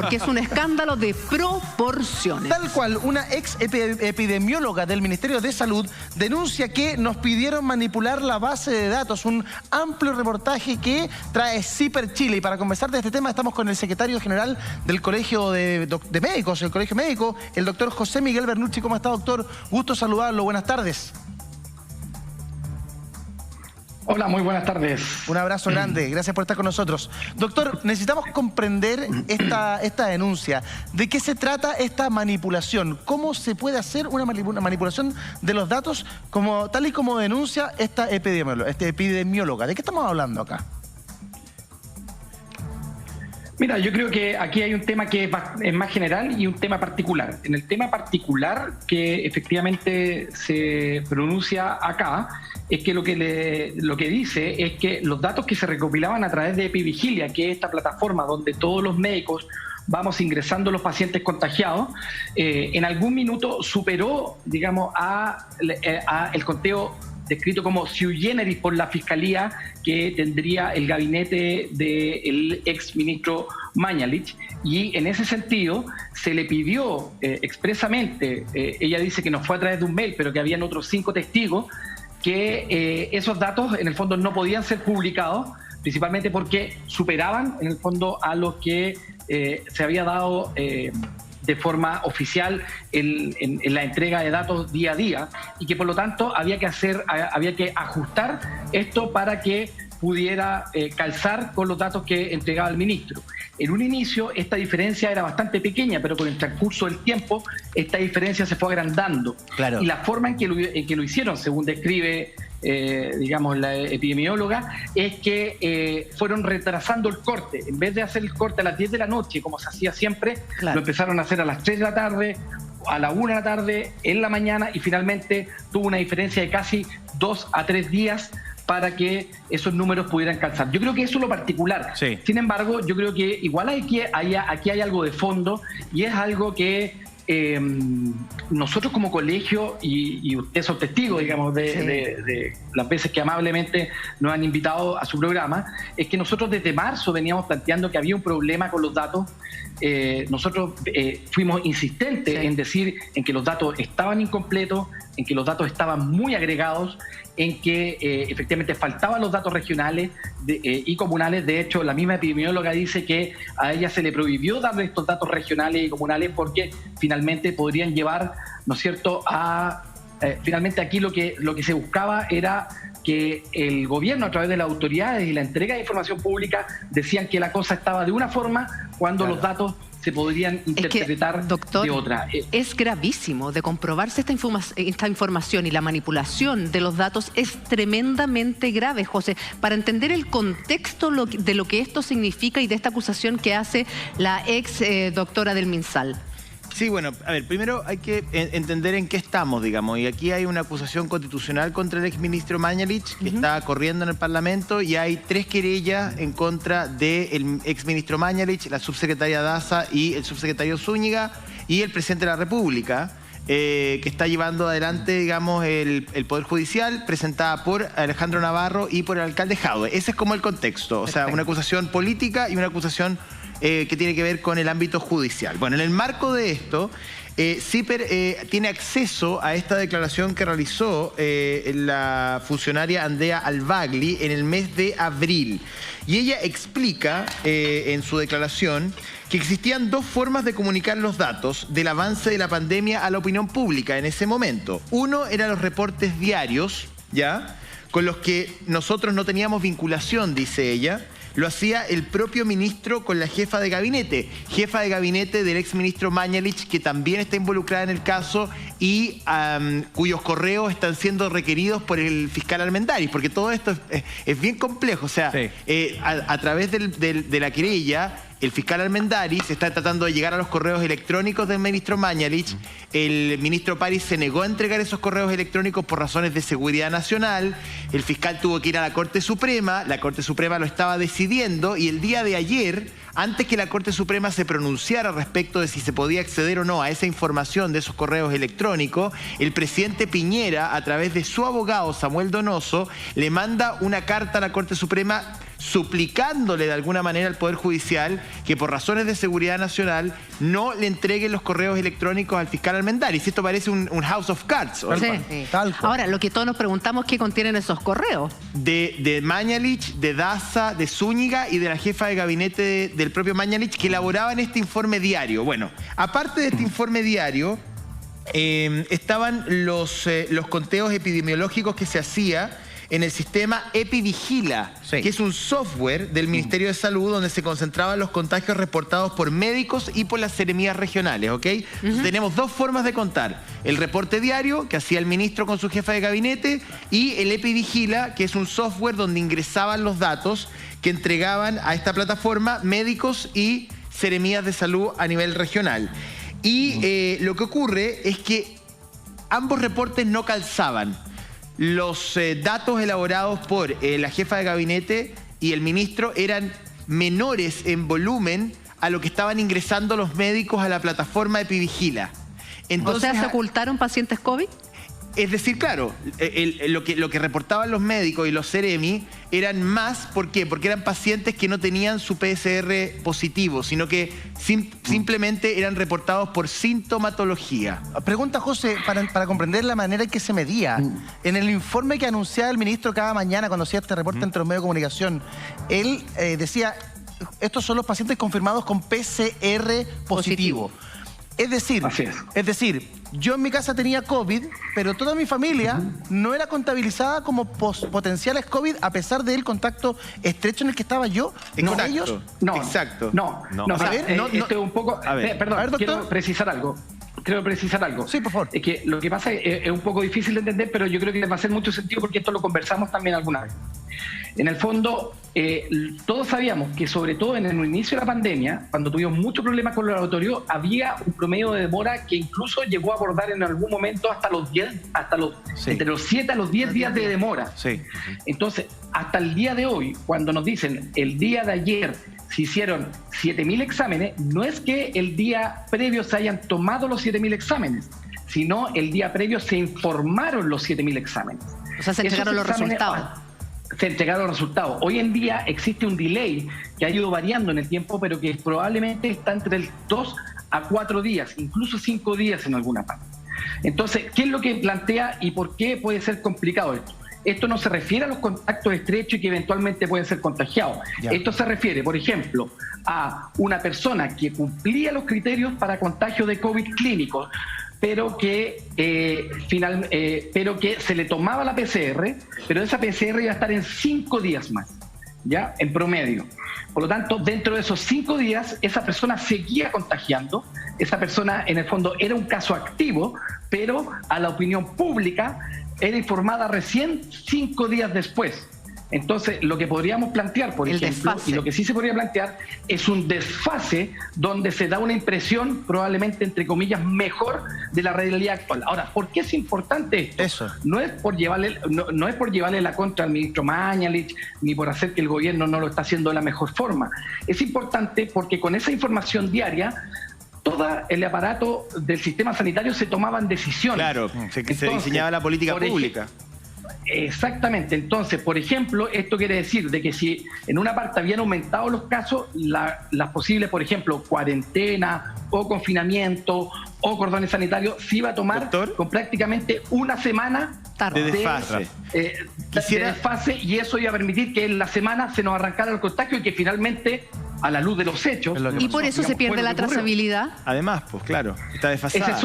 porque es un escándalo de proporciones. Tal cual, una ex epidemióloga del Ministerio de Salud denuncia que nos pidieron manipular la base de datos, un amplio reportaje que trae CIPER Chile. Y para conversar de este tema estamos con el secretario general del Colegio de Médicos, el Colegio Médico, el doctor José Miguel Bernucci. ¿Cómo está, doctor? Gusto saludarlo, buenas tardes. Hola, muy buenas tardes. Un abrazo grande, gracias por estar con nosotros. Doctor, necesitamos comprender esta denuncia. ¿De qué se trata esta manipulación? ¿Cómo se puede hacer una manipulación de los datos tal y como denuncia esta epidemióloga? ¿De qué estamos hablando acá? Mira, yo creo que aquí hay un tema que es más general y un tema particular. En el tema particular que efectivamente se pronuncia acá es que lo que dice es que los datos que se recopilaban a través de Epivigilia, que es esta plataforma donde todos los médicos vamos ingresando los pacientes contagiados, en algún minuto superó, digamos, a el conteo descrito como sui generis por la Fiscalía que tendría el gabinete del ex ministro Mañalich, y en ese sentido se le pidió expresamente, ella dice que no fue a través de un mail, pero que habían otros 5 testigos, que esos datos en el fondo no podían ser publicados, principalmente porque superaban en el fondo a los que se había dado de forma oficial en la entrega de datos día a día, y que por lo tanto había que ajustar esto para que pudiera calzar con los datos que entregaba el ministro. En un inicio esta diferencia era bastante pequeña, pero con el transcurso del tiempo esta diferencia se fue agrandando. Claro. Y la forma en que lo hicieron, según describe digamos la epidemióloga, es que fueron retrasando el corte. En vez de hacer el corte a las 10 de la noche, como se hacía siempre, claro, lo empezaron a hacer a las 3 de la tarde, a la 1 de la tarde, en la mañana, y finalmente tuvo una diferencia de casi 2 a 3 días para que esos números pudieran calzar. Yo creo que eso es lo particular. Sí. Sin embargo, yo creo que igual aquí hay algo de fondo, y es algo que nosotros como colegio, y ustedes son testigos, digamos, de las veces que amablemente nos han invitado a su programa, es que nosotros desde marzo veníamos planteando que había un problema con los datos. Nosotros fuimos insistentes en decir en que los datos estaban incompletos, en que los datos estaban muy agregados, en que efectivamente faltaban los datos regionales y comunales. De hecho, la misma epidemióloga dice que a ella se le prohibió darle estos datos regionales y comunales porque finalmente podrían llevar, ¿no es cierto?, a... finalmente aquí lo que se buscaba era que el gobierno, a través de las autoridades y la entrega de información pública, decían que la cosa estaba de una forma cuando los datos se podrían interpretar de otra. Es gravísimo. De comprobarse esta información y la manipulación de los datos es tremendamente grave, José. Para entender el contexto de lo que esto significa y de esta acusación que hace la ex doctora del MinSal. Sí, bueno, a ver, primero hay que entender en qué estamos, digamos, y aquí hay una acusación constitucional contra el exministro Mañalich que está corriendo en el Parlamento, y hay 3 querellas en contra del exministro Mañalich, la subsecretaria Daza y el subsecretario Zúñiga y el presidente de la República, que está llevando adelante, digamos, el Poder Judicial, presentada por Alejandro Navarro y por el alcalde Jadwe. Ese es como el contexto, o sea, una acusación política y una acusación que tiene que ver con el ámbito judicial. Bueno, en el marco de esto, CIPER tiene acceso a esta declaración que realizó la funcionaria Andrea Albagli en el mes de abril. Y ella explica en su declaración que existían 2 formas de comunicar los datos del avance de la pandemia a la opinión pública en ese momento. Uno eran los reportes diarios, ¿ya?, con los que nosotros no teníamos vinculación, dice ella. Lo hacía el propio ministro con la jefa de gabinete del exministro Mañalich, que también está involucrada en el caso y cuyos correos están siendo requeridos por el fiscal Armendáriz, porque todo esto es bien complejo. O sea, a través de la querella, el fiscal Armendáriz está tratando de llegar a los correos electrónicos del ministro Mañalich. El ministro París se negó a entregar esos correos electrónicos por razones de seguridad nacional. El fiscal tuvo que ir a la Corte Suprema. La Corte Suprema lo estaba decidiendo, y el día de ayer, antes que la Corte Suprema se pronunciara respecto de si se podía acceder o no a esa información de esos correos electrónicos, el presidente Piñera, a través de su abogado Samuel Donoso, le manda una carta a la Corte Suprema suplicándole de alguna manera al Poder Judicial que por razones de seguridad nacional no le entreguen los correos electrónicos al fiscal Armendáriz. Esto parece un House of Cards. Sí. Ahora, lo que todos nos preguntamos es qué contienen esos correos. De Mañalich, de Daza, de Zúñiga y de la jefa de gabinete del propio Mañalich, que elaboraban este informe diario. Bueno, aparte de este informe diario, estaban los conteos epidemiológicos que se hacía en el sistema EpiVigila, que es un software del Ministerio de Salud donde se concentraban los contagios reportados por médicos y por las seremías regionales, ¿ok? Entonces, tenemos dos formas de contar. El reporte diario, que hacía el ministro con su jefa de gabinete, y el EpiVigila, que es un software donde ingresaban los datos que entregaban a esta plataforma médicos y seremías de salud a nivel regional. Y lo que ocurre es que ambos reportes no calzaban. Los datos elaborados por la jefa de gabinete y el ministro eran menores en volumen a lo que estaban ingresando los médicos a la plataforma EpiVigila. Entonces, o sea, ¿se ocultaron pacientes COVID? Es decir, claro, lo que reportaban los médicos y los Seremi eran más, ¿por qué? Porque eran pacientes que no tenían su PCR positivo, sino que simplemente eran reportados por sintomatología. Pregunta, José, para comprender la manera en que se medía. En el informe que anunciaba el ministro cada mañana cuando hacía este reporte entre los medios de comunicación, él decía, estos son los pacientes confirmados con PCR positivo. Es decir, yo en mi casa tenía COVID, pero toda mi familia no era contabilizada como potenciales COVID a pesar del contacto estrecho en el que estaba yo, no ellos. No, exacto. No. A ver, esto es un poco... Perdón, doctor. quiero precisar algo. Sí, por favor. Es que lo que pasa es un poco difícil de entender, pero yo creo que les va a hacer mucho sentido porque esto lo conversamos también alguna vez. En el fondo, todos sabíamos que sobre todo en el inicio de la pandemia, cuando tuvimos muchos problemas con los laboratorios, había un promedio de demora que incluso llegó a abordar en algún momento hasta los 10, entre los 7 a los 10 días de demora. Sí. Entonces, hasta el día de hoy, cuando nos dicen el día de ayer se hicieron 7.000 exámenes, no es que el día previo se hayan tomado los 7.000 exámenes, sino el día previo se informaron los 7.000 exámenes. O sea, se entregaron los resultados. Se entregaron los resultados. Hoy en día existe un delay que ha ido variando en el tiempo, pero que probablemente está entre el 2 a 4 días, incluso 5 días en alguna parte. Entonces, ¿qué es lo que plantea y por qué puede ser complicado esto? Esto no se refiere a los contactos estrechos y que eventualmente pueden ser contagiados. Ya. Esto se refiere, por ejemplo, a una persona que cumplía los criterios para contagio de COVID clínico, pero que se le tomaba la PCR, pero esa PCR iba a estar en 5 días más, ¿ya? En promedio. Por lo tanto, dentro de esos 5 días, esa persona seguía contagiando. Esa persona, en el fondo, era un caso activo, pero a la opinión pública era informada recién 5 días después. Entonces, lo que podríamos plantear, por ejemplo, y lo que sí se podría plantear, es un desfase donde se da una impresión, probablemente, entre comillas, mejor de la realidad actual. Ahora, ¿por qué es importante esto? Eso. No es por llevarle la contra al ministro Mañalich, ni por hacer que el gobierno no lo está haciendo de la mejor forma. Es importante porque con esa información diaria, todo el aparato del sistema sanitario se tomaban decisiones. Claro, se diseñaba la política pública. Exactamente. Entonces, por ejemplo, esto quiere decir de que si en una parte habían aumentado los casos, las posibles, por ejemplo, cuarentena o confinamiento o cordones sanitarios, se iba a tomar con prácticamente una semana de desfase. De desfase, y eso iba a permitir que en la semana se nos arrancara el contagio y que finalmente, a la luz de los hechos... Y por eso se pierde la trazabilidad. Además, pues claro, está desfasada.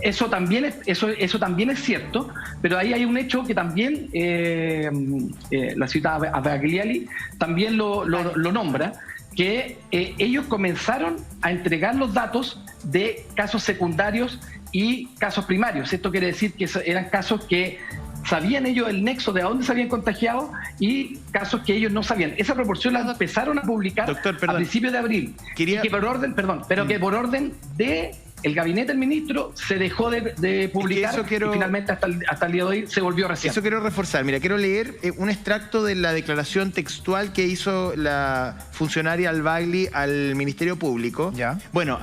Eso también es cierto, pero ahí hay un hecho que también la ciudad Avagliali también lo nombra, que ellos comenzaron a entregar los datos de casos secundarios y casos primarios. Esto quiere decir que eran casos que sabían ellos el nexo de a dónde se habían contagiado y casos que ellos no sabían. Esa proporción la empezaron a publicar a principios de abril. Que por orden de el gabinete del ministro se dejó de publicar y finalmente hasta el día de hoy se volvió recién. Eso quiero reforzar. Mira, quiero leer un extracto de la declaración textual que hizo la funcionaria Albagli al Ministerio Público. ¿Ya? Bueno,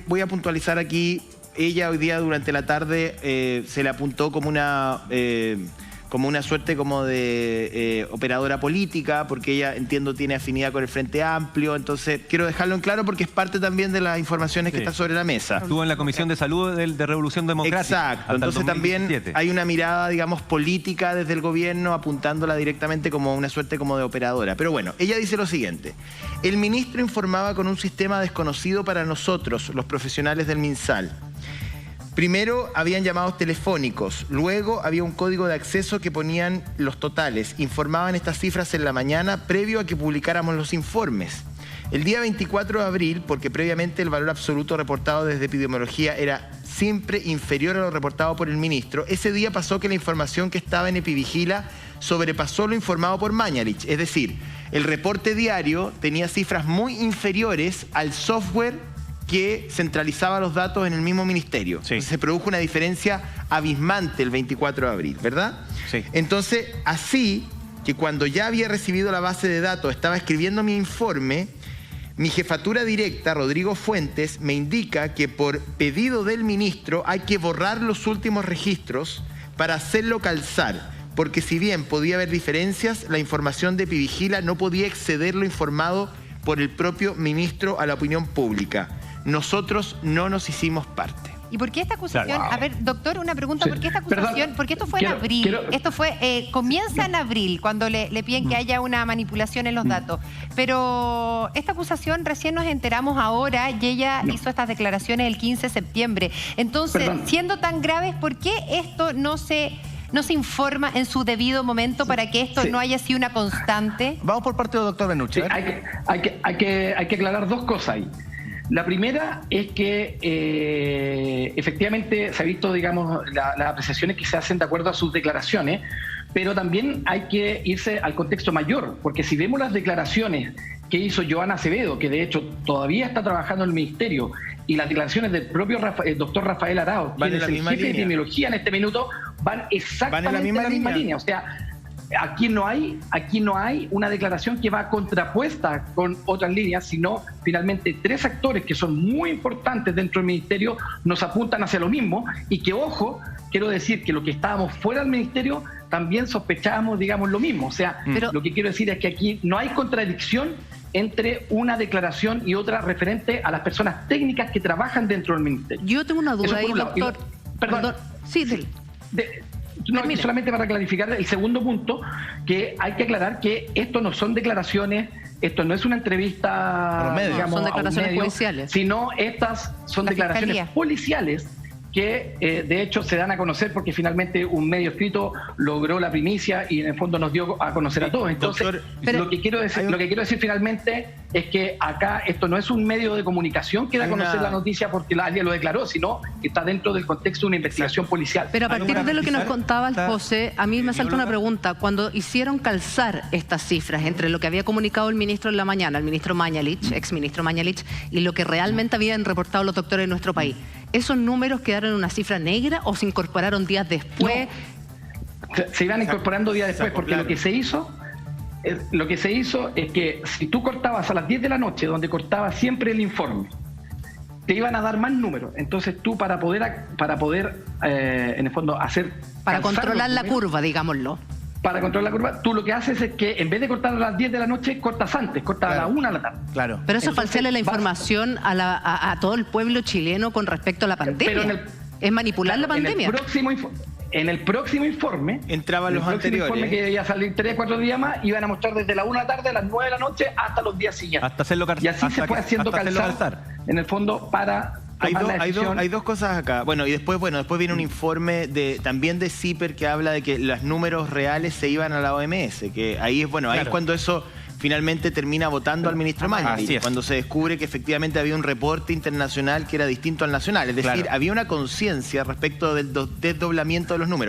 voy a puntualizar aquí. Ella hoy día durante la tarde se le apuntó como como una suerte como de operadora política, porque ella, entiendo, tiene afinidad con el Frente Amplio. Entonces, quiero dejarlo en claro porque es parte también de las informaciones que están sobre la mesa. Estuvo en la Comisión de Salud de Revolución Democrática. Exacto. Entonces también hay una mirada, digamos, política desde el gobierno apuntándola directamente como una suerte como de operadora. Pero bueno, ella dice lo siguiente. El ministro informaba con un sistema desconocido para nosotros, los profesionales del MinSal. Primero habían llamados telefónicos, luego había un código de acceso que ponían los totales, informaban estas cifras en la mañana previo a que publicáramos los informes. El día 24 de abril, porque previamente el valor absoluto reportado desde epidemiología era siempre inferior a lo reportado por el ministro, ese día pasó que la información que estaba en Epivigila sobrepasó lo informado por Mañalich. Es decir, el reporte diario tenía cifras muy inferiores al software que centralizaba los datos en el mismo ministerio. Sí. Entonces se produjo una diferencia abismante el 24 de abril, ¿verdad? Sí. Entonces, así que cuando ya había recibido la base de datos, estaba escribiendo mi informe, mi jefatura directa, Rodrigo Fuentes, me indica que por pedido del ministro hay que borrar los últimos registros para hacerlo calzar, porque si bien podía haber diferencias, la información de Epivigila no podía exceder lo informado por el propio ministro a la opinión pública. Nosotros no nos hicimos parte. ¿Y por qué esta acusación? Claro. A ver, doctor, una pregunta. Sí. ¿Por qué esta acusación? Perdón, Porque esto fue en abril. Esto fue comienza en abril, cuando le piden que haya una manipulación en los datos. Pero esta acusación recién nos enteramos ahora y ella hizo estas declaraciones el 15 de septiembre. Entonces, siendo tan graves, ¿por qué esto no se informa en su debido momento para que esto no haya sido una constante? Vamos por parte del doctor Benucci. Sí, hay que aclarar dos cosas ahí. La primera es que efectivamente se ha visto, digamos, las apreciaciones que se hacen de acuerdo a sus declaraciones, pero también hay que irse al contexto mayor, porque si vemos las declaraciones que hizo Joana Acevedo, que de hecho todavía está trabajando en el ministerio, y las declaraciones del propio doctor Rafael Arao, quien es el jefe de epidemiología en este minuto, van exactamente en la misma línea. O sea, aquí no hay una declaración que va contrapuesta con otras líneas, sino finalmente tres actores que son muy importantes dentro del ministerio nos apuntan hacia lo mismo y que, ojo, quiero decir que lo que estábamos fuera del ministerio también sospechábamos, digamos, lo mismo. O sea, lo que quiero decir es que aquí no hay contradicción entre una declaración y otra referente a las personas técnicas que trabajan dentro del ministerio. Yo tengo una duda ahí, doctor. Perdón. Sí, No, solamente para clarificar el segundo punto, que hay que aclarar que esto no son declaraciones, esto no es una entrevista, digamos, son declaraciones a un medio, policiales, sino estas son declaraciones policiales que de hecho se dan a conocer porque finalmente un medio escrito logró la primicia y en el fondo nos dio a conocer a todos. Entonces, doctor, lo que quiero decir finalmente es que acá esto no es un medio de comunicación que da a conocer la noticia porque alguien lo declaró, sino que está dentro del contexto de una investigación policial. Pero a partir de lo que nos contaba el José, a mí me salta una pregunta. Cuando hicieron calzar estas cifras entre lo que había comunicado el ministro en la mañana, el ministro Mañalich, exministro Mañalich, y lo que realmente habían reportado los doctores en nuestro país, ¿esos números quedaron en una cifra negra o se incorporaron días después? No, se iban incorporando días después, porque lo que se hizo es que si tú cortabas a las 10 de la noche, donde cortaba siempre el informe, te iban a dar más números. Entonces tú para poder en el fondo hacer... Para controlar la curva, digámoslo. Para controlar la curva, tú lo que haces es que en vez de cortar a las 10 de la noche, cortas antes, cortas a las 1 de la tarde. Claro. Pero eso es falsearle la información a todo el pueblo chileno con respecto a la pandemia. Es manipular la pandemia. En el próximo informe, entraban los anteriores. En el próximo informe que iba a salir 3 o 4 días más, iban a mostrar desde la 1 de la tarde a las 9 de la noche hasta los días siguientes. Hasta hacerlo calzar. Y así se fue haciendo calzar, en el fondo, para... Hay dos cosas acá. Bueno, y después viene un informe también de CIPER que habla de que los números reales se iban a la OMS, que ahí es ahí es cuando eso finalmente termina votando al ministro Mañalich, cuando se descubre que efectivamente había un reporte internacional que era distinto al nacional. Es decir, había una conciencia respecto del desdoblamiento de los números.